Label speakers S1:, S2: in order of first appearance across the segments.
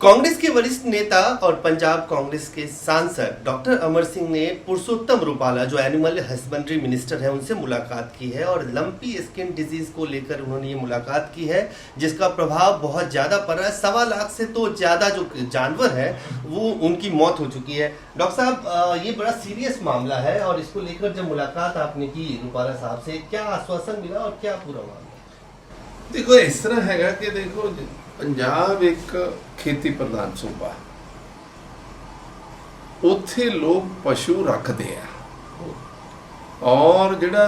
S1: कांग्रेस के वरिष्ठ नेता और पंजाब कांग्रेस के सांसद डॉक्टर अमर सिंह ने पुरुषोत्तम रूपाला जो एनिमल हस्बेंड्री मिनिस्टर है उनसे मुलाकात की है और लंपी स्किन डिजीज को लेकर उन्होंने ये मुलाकात की है जिसका प्रभाव बहुत ज़्यादा पड़ रहा है। 1.25 लाख से तो ज़्यादा जो जानवर है वो उनकी मौत हो चुकी है। डॉक्टर साहब, ये बड़ा सीरियस मामला है और इसको लेकर जब मुलाकात आपने की रूपाला साहब से, क्या आश्वासन मिला और क्या पूरा मामला?
S2: देखो, इस तरह है कि देखो, पंजाब एक खेती प्रधान सूबा, उत्थे लोग पशु रखते हैं और जिहड़ा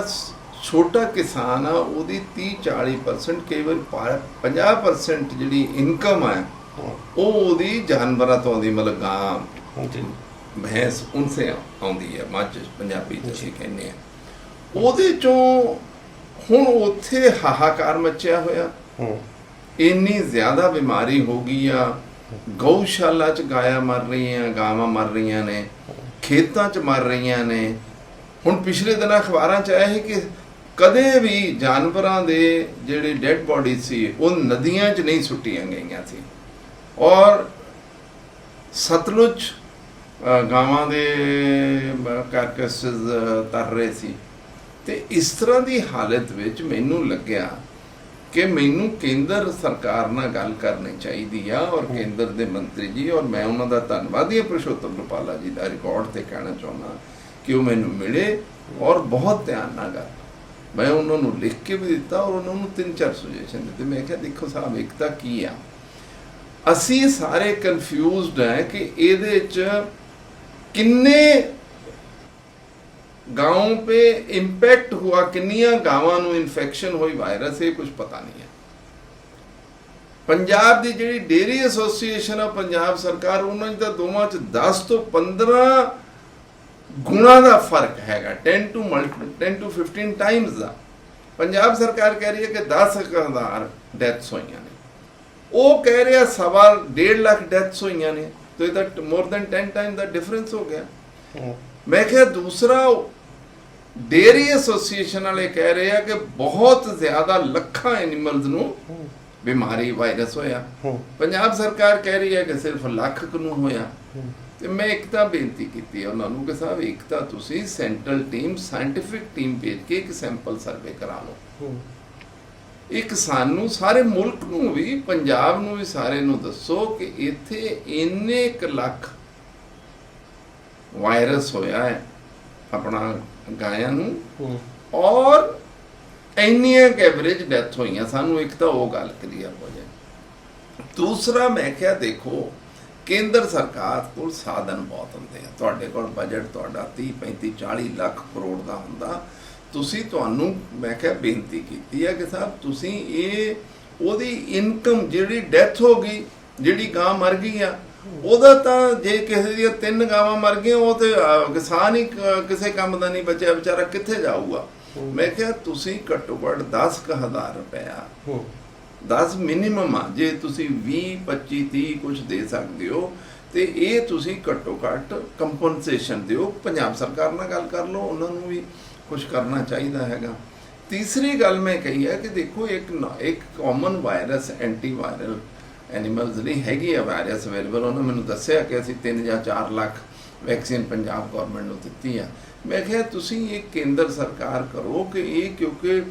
S2: छोटा किसान आ उहदी 30-40% कई बार 50% जिहड़ी इनकम है वो उहदी जानवरां तो आउंदी, मतलब गां भैंस उनसे आउंदी है, मੱਝ पंजाबी च असीं कहने आ। उहदे चों हुण उत्थे हाहाकार मचिया होया, इन्नी ज़्यादा बीमारी हो गई आ, गौशाला च गायां मर रही हैं, गावां मर रही ने, खेतां च मर रही ने। हुण पिछले दिन अखबारां च आया है कि कदे भी जानवरां दे जिहड़े डैड बॉडी सी वो नदियां च नहीं सुट्टियां गईयां सी और सतलुज गावां दे कारकैसेस तर रहे सी। ते इस तरह की हालत विच मैनूं लग्या कि मैनूं केंद्र सरकार नाल गल करनी चाहिए आ और केंद्र के मंत्री जी, और मैं उन्हां दा धन्नवादी हां पुरुषोत्तम रूपाला जी का रिकॉर्ड ते कहना चाहुंदा कि वो मैनूं मिले और बहुत ध्यान नाल गल, मैं उन्होंने लिख के भी दिता और उन्होंने 3-4 सुजेशन दिते। मैं कहा देखो साहब, एकता की आ, असी सारे कन्फ्यूजड हैं कि इहदे च किन्ने गांव पे इंपैक्ट हुआ, किन्नियां गावां नूं इन्फेक्शन हुई वायरस, ये कुछ पता नहीं है। पंजाब की जिहड़ी डेयरी एसोसीएशन है, पंजाब सरकार, उन्होंने तो दोवां च 10 तो 15 गुणा का फर्क हैगा, 10 to 15 टाइम्स का। पंजाब सरकार कह रही है कि 10,000 डेथ्स हुई ने, वो कह रहे 1.5 लाख डेथ्स हुई ने, तो ये मोर देन 10 टाइम का डिफरेंस हो गया। मैं क्या दूसरा डेयरी एसोसीएशन वाले कह रहे हैं कि बहुत ज्यादा लखा एनिमल्स नूं बीमारी वायरस होया, पंजाब सरकार कह रही है कि सिर्फ लाख नूं होया। ते मैं एकता बेनती की है उन्होंने कि साहब, एकता तुसी सेंट्रल टीम साइंटिफिक टीम भेज के एक सैंपल सर्वे करा लो, एक सानू सारे मुल्क नूं भी, पंजाब नूं भी सारे नूं दसो कि इत्थे इन्ने क लख वायरस होया है अपना गायां नूं और इन्नियां एवरेज डेथ हुई, सानू एक तो वो गल क्लीयर हो जाए। दूसरा मैं क्या, देखो केंद्र सरकार को साधन बहुत होंदे आ, तुहाडे कोल बजट तुहाडा 30-35-40 लाख करोड़ का हुंदा, तुसी तुहानू मैं क्या बेनती की है कि साहब तुसी ये ओदी इनकम जिहड़ी डेथ हो गई, जिहड़ी गां मर गई आ, ਉਹਦਾ ਤਾਂ ਜੇ ਕਿਸੇ ਦੀਆਂ 3 ਗਾਵਾਂ ਮਰ ਗਈਆਂ ਉਹ ਤੇ ਕਿਸਾਨ ਹੀ ਕਿਸੇ ਕੰਮ ਦਾ ਨਹੀਂ ਬਚਿਆ, ਵਿਚਾਰਾ ਕਿੱਥੇ ਜਾਊਗਾ। ਮੈਂ ਕਿਹਾ ਤੁਸੀਂ ਘੱਟੋ ਘੱਟ 10,000 ਰੁਪਇਆ 10 ਮਿਨੀਮਮ ਆ, ਜੇ ਤੁਸੀਂ 20-25-30 ਕੁਝ ਦੇ ਸਕਦੇ ਹੋ ਤੇ ਇਹ ਤੁਸੀਂ ਘੱਟੋ ਘੱਟ ਕੰਪਨਸੇਸ਼ਨ ਦਿਓ। ਪੰਜਾਬ ਸਰਕਾਰ ਨਾਲ ਗੱਲ ਕਰ ਲਓ, ਉਹਨਾਂ ਨੂੰ ਵੀ ਕੁਝ ਕਰਨਾ ਚਾਹੀਦਾ ਹੈਗਾ। ਤੀਸਰੀ ਗੱਲ ਮੈਂ ਕਹੀ ਹੈ ਕਿ ਦੇਖੋ ਇੱਕ ਕਾਮਨ ਵਾਇਰਸ ਐਂਟੀਵਾਇਰਲ एनिमल्स ਲਈ ਹੈਗੀ ਆ ਵਾਇਰਸ ਅਵੇਲੇਬਲ, ਉਹਨੇ ਮੈਨੂੰ ਦੱਸਿਆ ਕਿ ਅਸੀਂ 3 ਜਾਂ 4 ਲੱਖ ਵੈਕਸੀਨ ਪੰਜਾਬ ਗੌਰਮੈਂਟ ਨੂੰ ਦਿੱਤੀ ਆ। ਮੈਂ ਕਿਹਾ ਤੁਸੀਂ ਇਹ ਕੇਂਦਰ ਸਰਕਾਰ ਕਰੋ ਕਿ ਇਹ, ਕਿਉਂਕਿ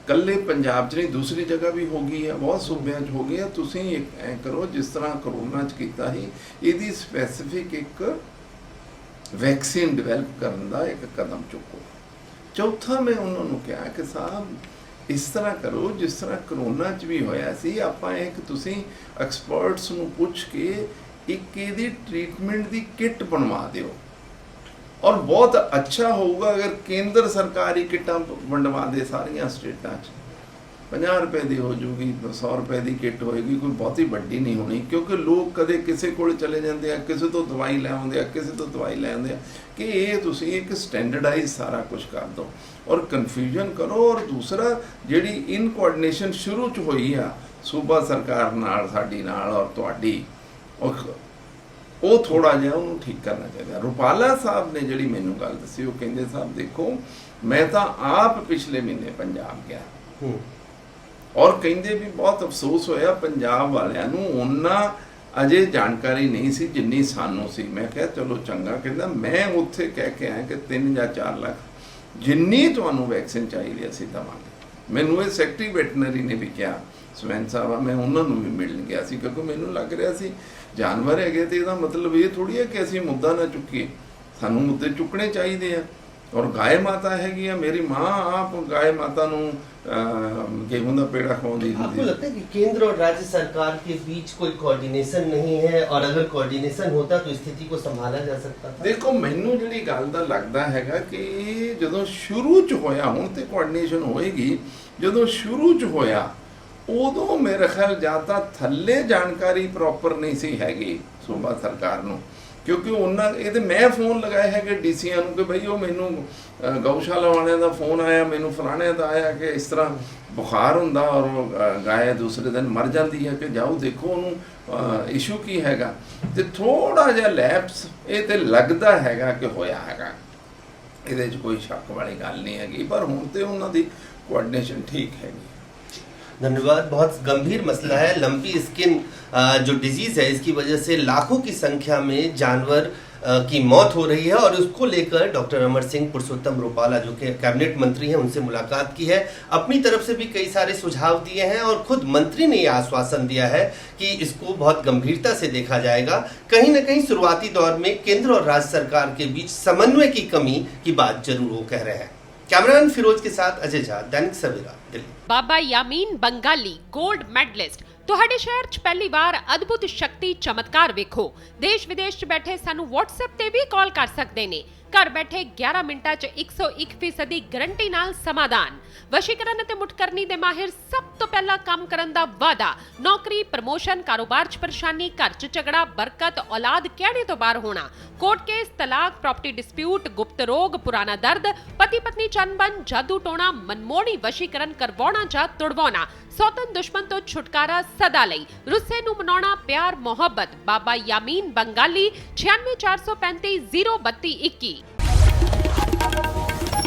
S2: ਕੱਲੇ ਪੰਜਾਬ 'ਚ ਨਹੀਂ ਦੂਸਰੀ ਜਗ੍ਹਾ ਵੀ ਹੋ ਗਈ ਹੈ, ਬਹੁਤ ਸੂਬਿਆਂ 'ਚ ਹੋ ਗਈ ਹੈ, ਤੁਸੀਂ ਐਂ ਕਰੋ ਜਿਸ ਤਰ੍ਹਾਂ ਕਰੋਨਾ 'ਚ ਕੀਤਾ ਸੀ, ਇਹਦੀ ਸਪੈਸੀਫਿਕ ਇੱਕ ਵੈਕਸੀਨ ਡਿਵੈਲਪ ਕਰਨ ਦਾ ਇੱਕ ਕਦਮ ਚੁੱਕੋ। ਚੌਥਾ ਮੈਂ ਉਹਨਾਂ ਨੂੰ ਕਿਹਾ ਕਿ ਸਾਹਿਬ इस तरह करो जिस तरह करोना च भी होया सी, आपां एक तुसीं एक्सपर्ट्स नूं पुछ के एक इहदी ट्रीटमेंट दी किट बनवा दिओ और बहुत अच्छा होगा अगर केंद्र सरकार ही किटां वंडवा दे सारियां स्टेटां च। 50 रुपए की हो जूगी, 100 रुपए की किट होएगी, कोई बहुती वड्डी नहीं होनी, क्योंकि लोग कदे किसी कोल चले जाते हैं, किसी तो दवाई लै आउंदे आ, किसी तो दवाई लै आउंदे आ, कि ये तुसीं एक स्टैंडर्डाइज सारा कुछ कर दो और कन्फ्यूजन करो। और दूसरा जिहड़ी इन कोआर्डिनेशन शुरू च होई आ सूबा सरकार नाल, साडी नाल और तुहाडी, वो थोड़ा जिहा उहनूं ठीक करना चाहिए। रूपाला साहब ने जिहड़ी मैनूं गल दसी, वो कहिंदे साहब देखो मैं तो आप पिछले महीने पंजाब गया और कहिंदे भी बहुत अफसोस होया पंजाब वालियां नूं उन्ना ਅਜੇ ਜਾਣਕਾਰੀ ਨਹੀਂ ਸੀ ਜਿੰਨੀ ਸਾਨੂੰ ਸੀ। ਮੈਂ ਕਿਹਾ ਚਲੋ ਚੰਗਾ, ਕਹਿੰਦਾ ਮੈਂ ਉੱਥੇ ਕਹਿ ਕੇ ਆਇਆ ਕਿ 3 ਜਾਂ 4 ਲੱਖ ਜਿੰਨੀ ਤੁਹਾਨੂੰ ਵੈਕਸੀਨ ਚਾਹੀਦੀ ਅਸੀਂ ਦੇਵਾਂਗੇ। ਮੈਨੂੰ ਇਹ ਸੈਕਟਰੀ ਵੈਟਰਨਰੀ ਨੇ ਵੀ ਕਿਹਾ, ਸਵੈਨ ਸਾਹਿਬ ਆ, ਮੈਂ ਉਹਨਾਂ ਨੂੰ ਵੀ ਮਿਲਣ ਗਿਆ ਸੀ, ਕਿਉਂਕਿ ਮੈਨੂੰ ਲੱਗ ਰਿਹਾ ਸੀ ਜਾਨਵਰ ਹੈਗੇ ਤੇ ਇਹਦਾ ਮਤਲਬ ਇਹ ਥੋੜੀ ਹੈ ਕਿ ਅਸੀਂ ਮੁੱਦਾ ਨਾ ਚੁੱਕੀਏ, ਸਾਨੂੰ ਮੁੱਦੇ ਚੁੱਕਣੇ ਚਾਹੀਦੇ ਆ। ਔਰ ਗਾਏ ਮਾਤਾ ਹੈਗੀ ਆ, ਮੇਰੀ ਮਾँ ਆਪ गाय माता ਨੂੰ गेहूं ਦਾ पेड़ा ਖਵਾਉਂਦੀ ਹੁੰਦੀ।
S1: आपको लगता है कि केंद्र और राज्य सरकार के बीच कोई कोऑर्डिनेशन नहीं है, और अगर कोऑर्डिनेशन होता तो स्थिति को संभाला जा सकता था?
S2: ਦੇਖੋ ਮੈਨੂੰ ਜਿਹੜੀ ਗੱਲ ਦਾ ਲੱਗਦਾ ਹੈਗਾ ਕਿ ਜਦੋਂ ਸ਼ੁਰੂ ਚ ਹੋਇਆ, ਹੁਣ ਤੇ ਕੋਆਰਡੀਨੇਸ਼ਨ ਹੋਏਗੀ, ਜਦੋਂ ਸ਼ੁਰੂ ਚ ਹੋਇਆ ਉਦੋਂ ਮੇਰੇ ਖਿਆਲ ਜਾਂ ਤਾਂ ਥੱਲੇ ਜਾਣਕਾਰੀ ਪ੍ਰੋਪਰ ਨਹੀਂ ਸੀ ਹੈਗੀ ਸੂਬਾ ਸਰਕਾਰ ਨੂੰ, ਕਿਉਂਕਿ ਉਹਨਾਂ ਇਹ ਤੇ ਮੈਂ ਫੋਨ ਲਗਾਏ ਹੈਗੇ ਡੀਸੀਆਂ ਨੂੰ ਕਿ ਬਈ ਉਹ ਮੈਨੂੰ ਗਊਸ਼ਾਲਾ ਵਾਲਿਆਂ ਦਾ ਫੋਨ ਆਇਆ, ਮੈਨੂੰ ਫਲਾਣੇ ਦਾ ਆਇਆ ਕਿ ਇਸ ਤਰ੍ਹਾਂ ਬੁਖਾਰ ਹੁੰਦਾ ਔਰ ਗਾਇ ਦੂਸਰੇ ਦਿਨ ਮਰ ਜਾਂਦੀ ਹੈ, ਕਿ ਜਾਓ ਦੇਖੋ ਉਹਨੂੰ ਇਸ਼ੂ ਕੀ ਹੈਗਾ। ਤੇ ਥੋੜਾ ਜਿਹਾ ਲੈਪਸ ਇਹ ਤੇ ਲੱਗਦਾ ਹੈਗਾ ਕਿ ਹੋਇਆ ਹੈਗਾ, ਇਹਦੇ 'ਚ ਕੋਈ ਸ਼ੱਕ ਵਾਲੀ ਗੱਲ ਨਹੀਂ ਹੈਗੀ, ਪਰ ਹੁਣ ਤੇ ਉਹਨਾਂ ਦੀ ਕੋਆर्डिनेशन ठीक हैगी।
S1: धन्यवाद। बहुत गंभीर मसला है लंपी स्किन जो डिजीज है, इसकी वजह से लाखों की संख्या में जानवर की मौत हो रही है, और उसको लेकर डॉक्टर अमर सिंह पुरुषोत्तम रूपाला जो कि कैबिनेट मंत्री हैं उनसे मुलाकात की है, अपनी तरफ से भी कई सारे सुझाव दिए हैं, और खुद मंत्री ने यह आश्वासन दिया है कि इसको बहुत गंभीरता से देखा जाएगा। कहीं न कहीं शुरुआती दौर में केंद्र और राज्य सरकार के बीच समन्वय की कमी की बात जरूर वो कह रहे हैं। कैमरामैन फिरोज के साथ अजय झा, दैनिक सवेरा, दिल्ली।
S3: बाबा यामीन बंगाली गोल्ड मैडलिस्ट ਤੁਹਾਡੇ ਸ਼ਹਿਰ 'ਚ ਪਹਿਲੀ ਵਾਰ ਅਦਭੁਤ ਸ਼ਕਤੀ ਚਮਤਕਾਰ ਵੇਖੋ। ਦੇਸ਼ ਵਿਦੇਸ਼ 'ਚ ਬੈਠੇ ਸਾਨੂੰ WhatsApp ਤੇ ਵੀ ਕਾਲ ਕਰ ਸਕਦੇ ਨੇ। ਘਰ ਬੈਠੇ 11 ਮਿੰਟਾਂ 'ਚ 101% ਦੀ ਗਾਰੰਟੀ ਨਾਲ ਸਮਾਧਾਨ। ਵਸ਼ੀਕਰਨ ਅਤੇ ਮੁਠਕਰਨੀ ਦੇ ਮਾਹਿਰ ਸਭ ਤੋਂ ਪਹਿਲਾਂ ਕੰਮ ਕਰਨ ਦਾ ਵਾਅਦਾ। ਨੌਕਰੀ, ਪ੍ਰਮੋਸ਼ਨ, ਕਾਰੋਬਾਰ 'ਚ ਪਰੇਸ਼ਾਨੀ, ਘਰ 'ਚ ਝਗੜਾ, ਬਰਕਤ, ਔਲਾਦ ਕਿਹੜੇ ਤੋਂ ਬਾਹਰ ਹੋਣਾ, ਕੋਰਟ ਕੇਸ, ਤਲਾਕ, ਪ੍ਰਾਪਰਟੀ ਡਿਸਪਿਊਟ, ਗੁਪਤ ਰੋਗ, ਪੁਰਾਣਾ ਦਰਦ, ਪਤੀ ਪਤਨੀ ਚੰਬਨ, ਜਾਦੂ ਟੋਣਾ, ਮਨਮੋਹਣੀ ਵਸ਼ੀਕਰਨ ਕਰਵਾਉਣਾ ਜਾਂ ਤੁੜਵਾਉਣਾ, ਸੌਤਨ ਦੁਸ਼ਮਣ ਤੋਂ ਛੁਟਕਾਰਾ ਸਦਾ ਲਈ, ਰੁੱਸੇ ਨੂੰ ਮਨਾਉਣਾ, ਪਿਆਰ ਮੁਹੱਬਤ। ਬਾਬਾ ਯਾਮੀਨ ਬੰਗਾਲੀ 9643503221।